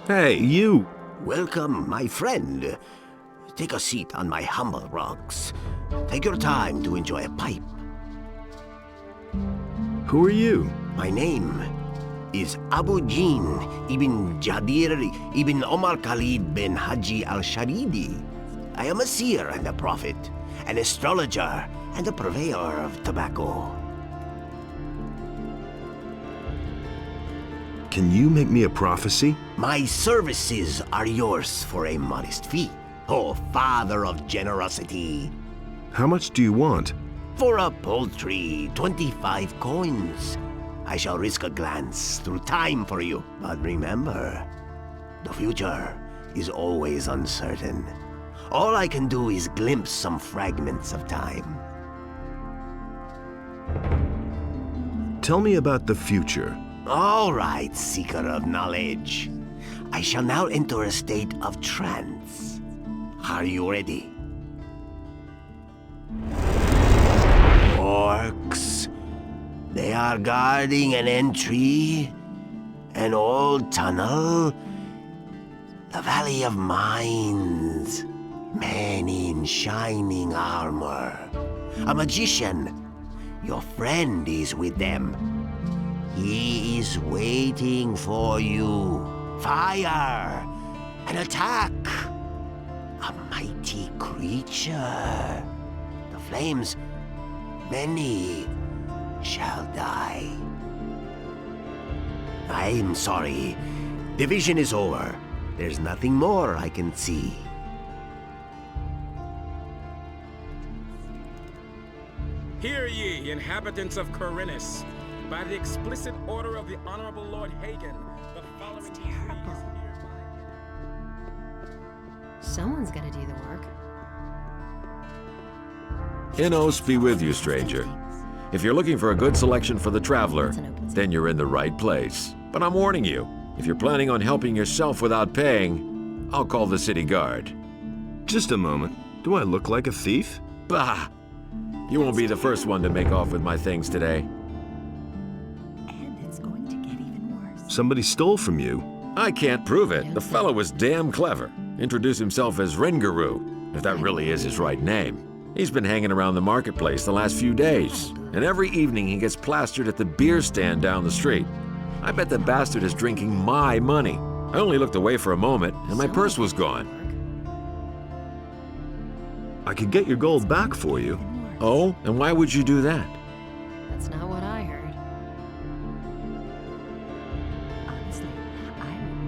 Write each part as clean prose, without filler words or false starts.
Hey, you! Welcome, my friend. Take a seat on my humble rocks. Take your time to enjoy a pipe. Who are you? My name is Abu Jin ibn Jadir ibn Omar Khalid bin Haji al-Sharidi. I am a seer and a prophet, an astrologer and a purveyor of tobacco. Can you make me a prophecy? My services are yours for a modest fee, O father of generosity. How much do you want? For a paltry 25 coins. I shall risk a glance through time for you. But remember, the future is always uncertain. All I can do is glimpse some fragments of time. Tell me about the future. All right, seeker of knowledge. I shall now enter a state of trance. Are you ready? Orcs. They are guarding an entry, an old tunnel, the Valley of Mines. Men in shining armor. A magician. Your friend is with them. He is waiting for you. Fire! An attack! A mighty creature. The flames, many shall die. I'm sorry. The vision is over. There's nothing more I can see. Hear ye, inhabitants of Corinus. By the explicit order of the Honorable Lord Hagen, the following decree is hereby... Someone's gonna do the work. Innos be with you, stranger. If you're looking for a good selection for the traveler, then you're in the right place. But I'm warning you, if you're planning on helping yourself without paying, I'll call the city guard. Just a moment. Do I look like a thief? Bah! You won't be the first one to make off with my things today. Somebody stole from you. I can't prove it. The fellow was damn clever. Introduced himself as Ringaru, if that really is his right name. He's been hanging around the marketplace the last few days, and every evening he gets plastered at the beer stand down the street. I bet the bastard is drinking my money. I only looked away for a moment, and my purse was gone. I could get your gold back for you. Oh? And why would you do that? That's not what I heard.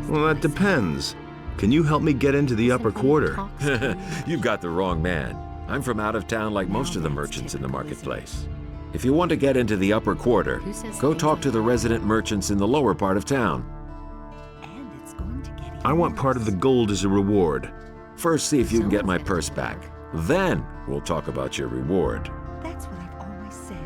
Well, that depends. Can you help me get into the upper quarter? You've got the wrong man. I'm from out of town like most of the merchants in the marketplace. If you want to get into the upper quarter, go talk to the resident merchants in the lower part of town. I want part of the gold as a reward. First, see if you can get my purse back. Then, we'll talk about your reward. That's what I've always said.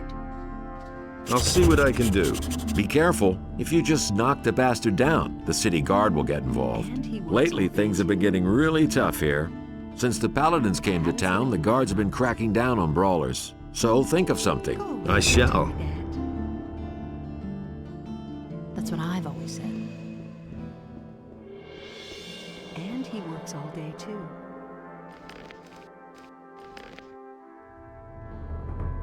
I'll see what I can do. Be careful. If you just knock the bastard down, the city guard will get involved. Lately, things have been getting really tough here. Since the paladins came to town, the guards have been cracking down on brawlers. So think of something. I shall. That's what I've always said. And he works all day too.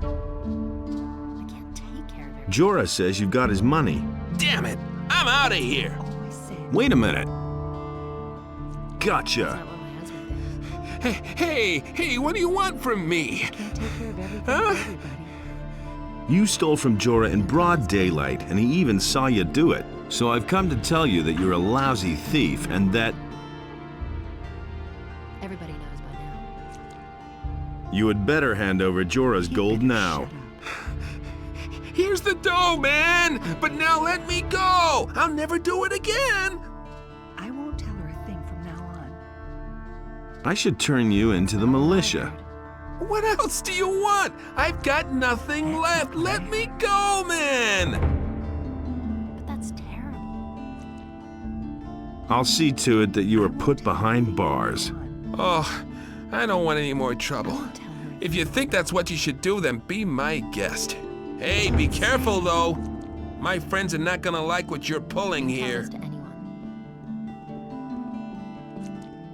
I can't take care of it. Jorah says you've got his money. Damn it! I'm out of here! Always said. Wait a minute. That's Gotcha. not what my husband did. Hey, what do you want from me? Can't take care of everything Huh? for everybody. You stole from Jorah in broad daylight, and he even saw you do it. So I've come to tell you that you're a lousy thief, and that Everybody knows by now. you had better hand over Jorah's gold now. Here's the dough, man! But now let me go! I'll never do it again! I won't tell her a thing from now on. I should turn you into the militia. What else do you want? I've got nothing left. Let me go, man! But that's terrible. I'll see to it that you are put behind bars. Oh, I don't want any more trouble. If you think that's what you should do, then be my guest. Hey, be careful, though. My friends are not gonna like what you're pulling Don't tell here. this to anyone.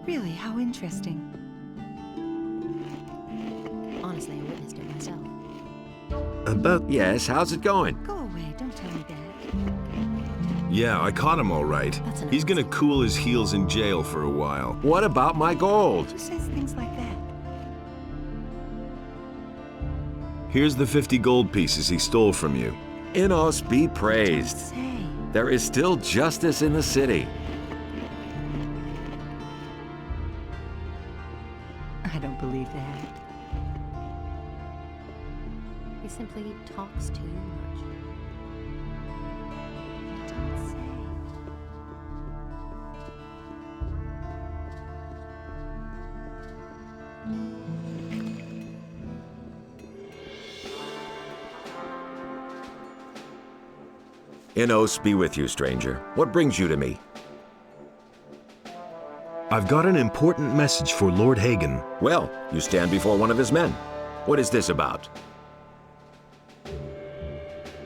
Really, how interesting. Honestly, I witnessed it myself. About... Yes, how's it going? Go away, don't tell me that. Yeah, I caught him all right. That's enough. He's gonna cool his heels in jail for a while. What about my gold? Who says things like that? Here's the 50 gold pieces he stole from you. Inos be praised. Say. There is still justice in the city. I don't believe that. He simply talks too much. You don't say. Inos be with you, stranger. What brings you to me? I've got an important message for Lord Hagen. Well, you stand before one of his men. What is this about?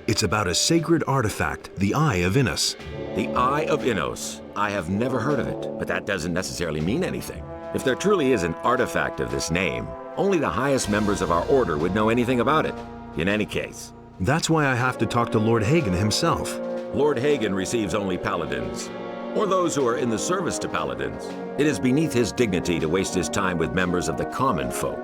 It's about a sacred artifact, the Eye of Inos. The Eye of Inos. I have never heard of it, but that doesn't necessarily mean anything. If there truly is an artifact of this name, only the highest members of our order would know anything about it. In any case, That's why I have to talk to Lord Hagen himself. Lord Hagen receives only paladins, or those who are in the service to paladins. It is beneath his dignity to waste his time with members of the common folk.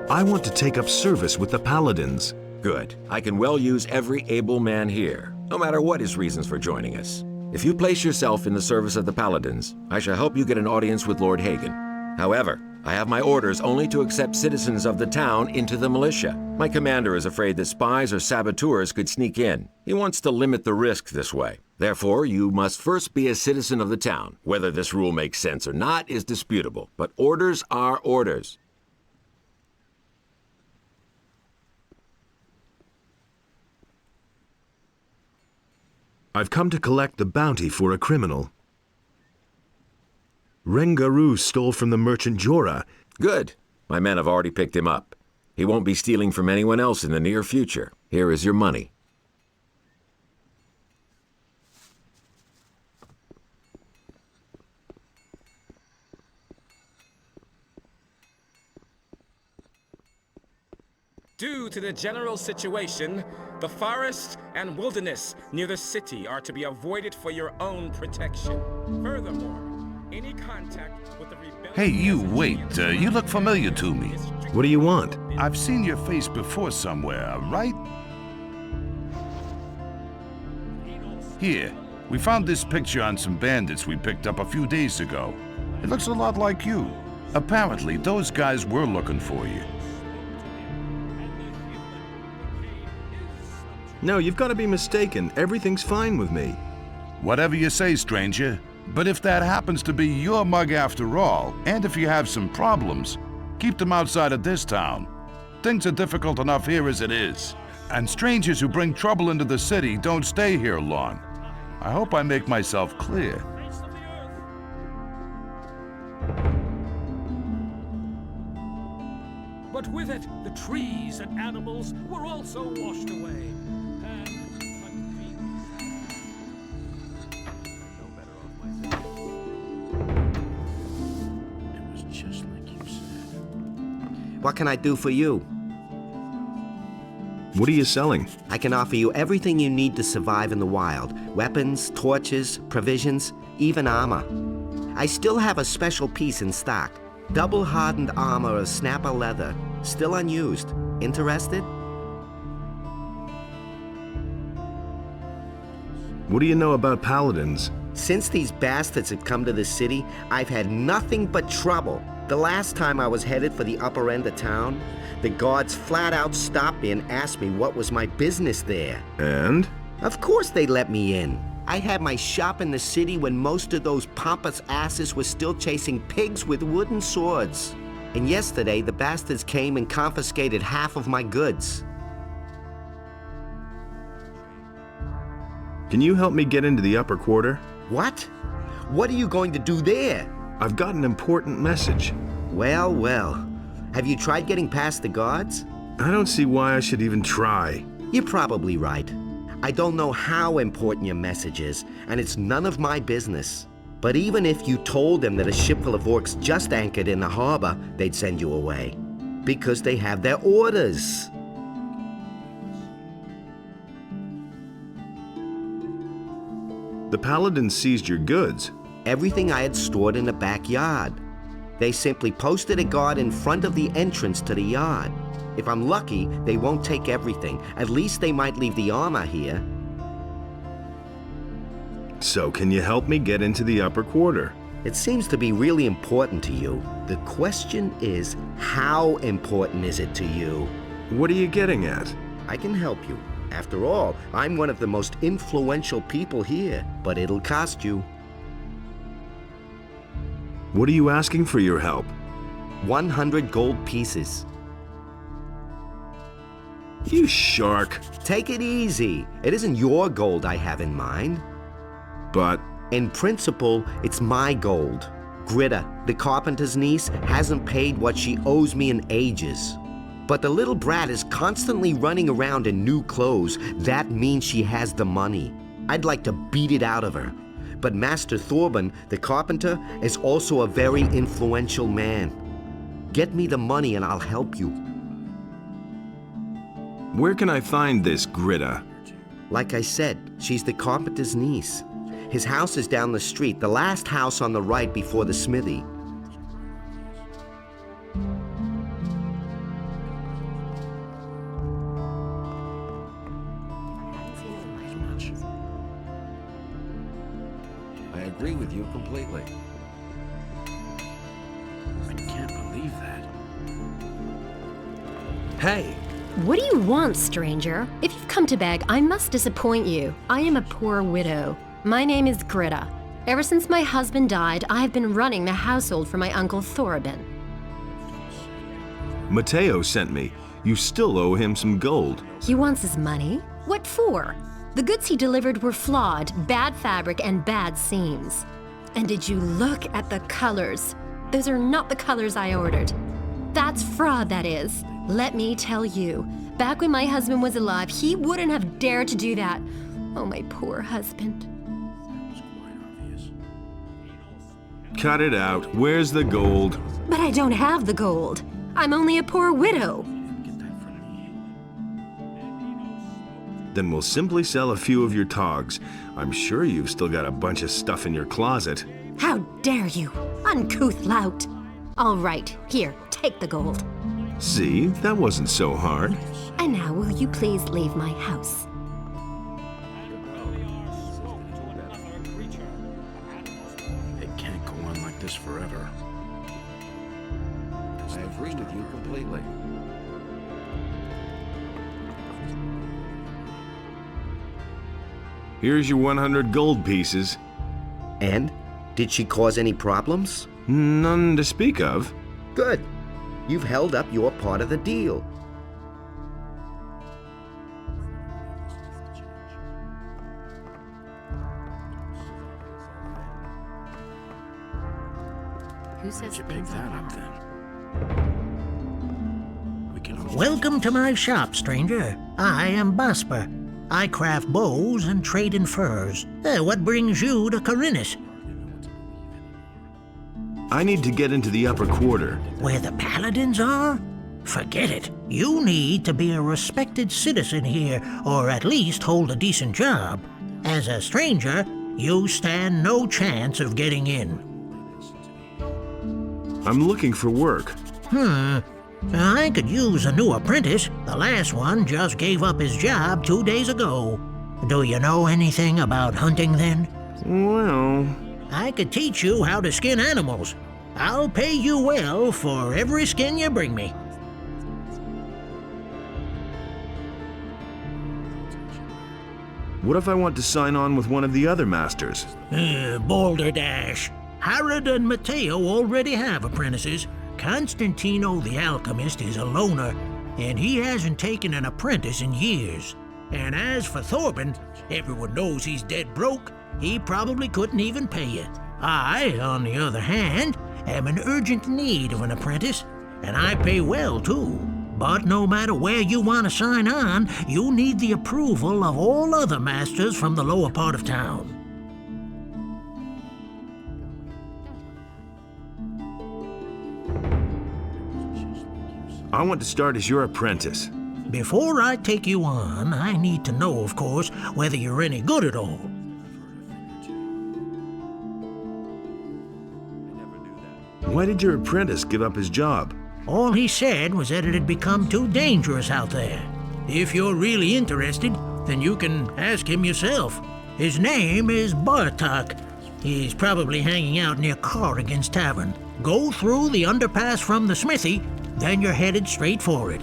I want to take up service with the paladins. Good. I can well use every able man here, no matter what his reasons for joining us. If you place yourself in the service of the paladins, I shall help you get an audience with Lord Hagen. However, I have my orders only to accept citizens of the town into the militia. My commander is afraid that spies or saboteurs could sneak in. He wants to limit the risk this way. Therefore, you must first be a citizen of the town. Whether this rule makes sense or not is disputable, but orders are orders. I've come to collect the bounty for a criminal. Rengaru stole from the merchant Jora. Good. My men have already picked him up. He won't be stealing from anyone else in the near future. Here is your money. Due to the general situation, the forest and wilderness near the city are to be avoided for your own protection. Furthermore, any contact with the rebellion... Hey, you, wait. You look familiar to me. What do you want? I've seen your face before somewhere, right? Here, we found this picture on some bandits we picked up a few days ago. It looks a lot like you. Apparently, those guys were looking for you. No, you've got to be mistaken. Everything's fine with me. Whatever you say, stranger. But if that happens to be your mug after all, and if you have some problems, keep them outside of this town. Things are difficult enough here as it is. And strangers who bring trouble into the city don't stay here long. I hope I make myself clear. But with it, the trees and animals were also washed away. It was just like you said. What can I do for you? What are you selling? I can offer you everything you need to survive in the wild. Weapons, torches, provisions, even armor. I still have a special piece in stock. Double-hardened armor of snapper leather. Still unused. Interested? What do you know about paladins? Since these bastards have come to the city, I've had nothing but trouble. The last time I was headed for the upper end of town, the guards flat out stopped me and asked me what was my business there. And? Of course they let me in. I had my shop in the city when most of those pompous asses were still chasing pigs with wooden swords. And yesterday, the bastards came and confiscated half of my goods. Can you help me get into the upper quarter? What? What are you going to do there? I've got an important message. Well, well. Have you tried getting past the guards? I don't see why I should even try. You're probably right. I don't know how important your message is, and it's none of my business. But even if you told them that a ship full of orcs just anchored in the harbor, they'd send you away. Because they have their orders. The paladin seized your goods. Everything I had stored in the backyard. They simply posted a guard in front of the entrance to the yard. If I'm lucky, they won't take everything. At least they might leave the armor here. So can you help me get into the upper quarter? It seems to be really important to you. The question is, how important is it to you? What are you getting at? I can help you. After all, I'm one of the most influential people here, but it'll cost you. What are you asking for your help? 100 gold pieces. You shark. Take it easy. It isn't your gold I have in mind. But... in principle, it's my gold. Gritta, the carpenter's niece, hasn't paid what she owes me in ages. But the little brat is constantly running around in new clothes. That means she has the money. I'd like to beat it out of her. But Master Thorben, the carpenter, is also a very influential man. Get me the money and I'll help you. Where can I find this Gritta? Like I said, she's the carpenter's niece. His house is down the street, the last house on the right before the smithy. I agree with you completely. I can't believe that. Hey, What do you want, stranger? If you've come to beg, I must disappoint you. I am a poor widow. My name is Gritta. Ever since my husband died, I have been running the household for my uncle Thorben. Matteo sent me. You still owe him some gold. He wants his money? What for? The goods he delivered were flawed, bad fabric, and bad seams. And did you look at the colors? Those are not the colors I ordered. That's fraud, that is. Let me tell you, back when my husband was alive, he wouldn't have dared to do that. Oh, my poor husband. Cut it out. Where's the gold? But I don't have the gold. I'm only a poor widow. Then we'll simply sell a few of your togs. I'm sure you've still got a bunch of stuff in your closet. How dare you, uncouth lout. All right, here, take the gold. See, that wasn't so hard. And now will you please leave my house? It can't go on like this forever. I agree with you completely. Here's your 100 gold pieces. And? Did she cause any problems? None to speak of. Good. You've held up your part of the deal. Who says You pick things that like up that? then. We can always Welcome to my shop, stranger. I am Basper. I craft bows and trade in furs. What brings you to Corinus? I need to get into the upper quarter. Where the paladins are? Forget it. You need to be a respected citizen here, or at least hold a decent job. As a stranger, you stand no chance of getting in. I'm looking for work. I could use a new apprentice. The last one just gave up his job 2 days ago. Do you know anything about hunting then? Well, I could teach you how to skin animals. I'll pay you well for every skin you bring me. what if I want to sign on with one of the other masters? Balderdash. Harrod and Matteo already have apprentices. Constantino the alchemist is a loner, and he hasn't taken an apprentice in years. And as for Thorben, everyone knows he's dead broke. He probably couldn't even pay you. I, on the other hand, am in urgent need of an apprentice, and I pay well too. But no matter where you want to sign on, you need the approval of all other masters from the lower part of town. I want to start as your apprentice. Before I take you on, I need to know, of course, whether you're any good at all. Why did your apprentice give up his job? All he said was that it had become too dangerous out there. If you're really interested, then you can ask him yourself. His name is Bartok. He's probably hanging out near Corrigan's Tavern. Go through the underpass from the smithy, then you're headed straight for it.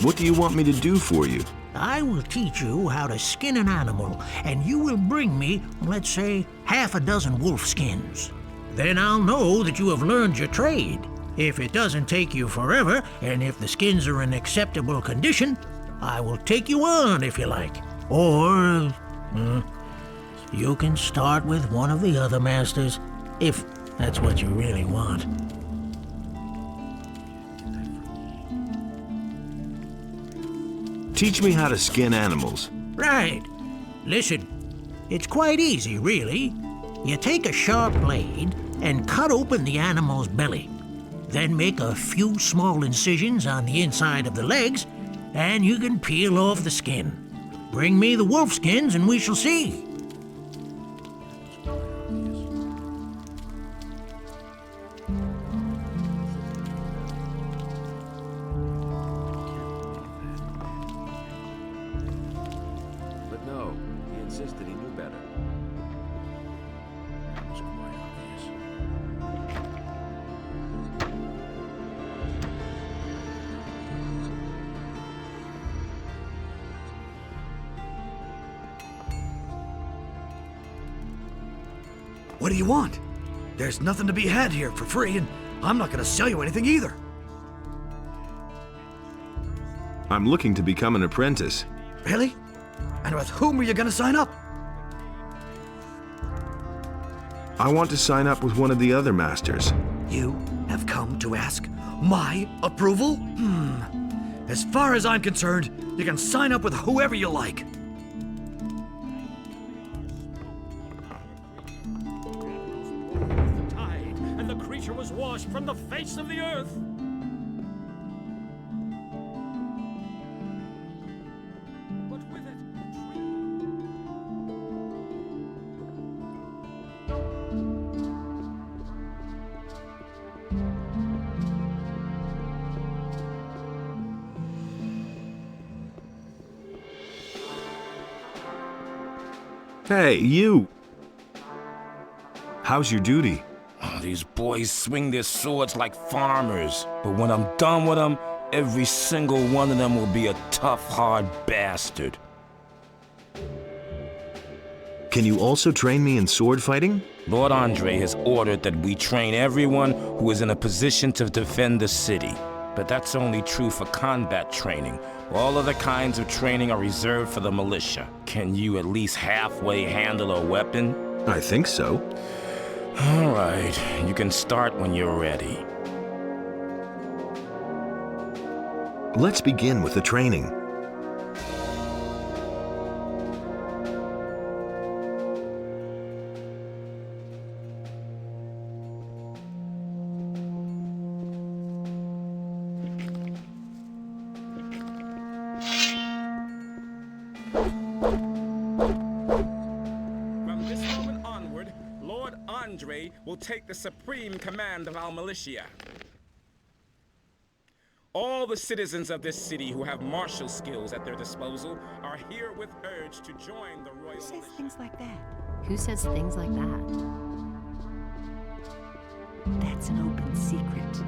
What do you want me to do for you? I will teach you how to skin an animal, and you will bring me, let's say, half a dozen wolf skins. Then I'll know that you have learned your trade. If it doesn't take you forever, and if the skins are in acceptable condition, I will take you on if you like. Or, you can start with one of the other masters, if that's what you really want. Teach me how to skin animals. Right. Listen, it's quite easy, really. You take a sharp blade and cut open the animal's belly. Then make a few small incisions on the inside of the legs, and you can peel off the skin. Bring me the wolf skins and we shall see. But no, he insisted he knew better. That was quite obvious. What do you want? There's nothing to be had here for free, and I'm not gonna sell you anything either. I'm looking to become an apprentice. Really? And with whom are you gonna sign up? I want to sign up with one of the other masters. You have come to ask my approval? As far as I'm concerned, you can sign up with whoever you like. The tide, and the creature was washed from the face of the earth. But with it, Hey, you! How's your duty? Oh, these boys swing their swords like farmers, but when I'm done with them, every single one of them will be a tough, hard bastard. Can you also train me in sword fighting? Lord Andre has ordered that we train everyone who is in a position to defend the city. But that's only true for combat training. All other kinds of training are reserved for the militia. Can you at least halfway handle a weapon? I think so. All right, you can start when you're ready. Let's begin with the training. From this moment onward, Lord Andre will take the supreme command of our militia. All the citizens of this city who have martial skills at their disposal are herewith urged to join the royal Who says militia. things like that? Who says things like that? That's an open secret.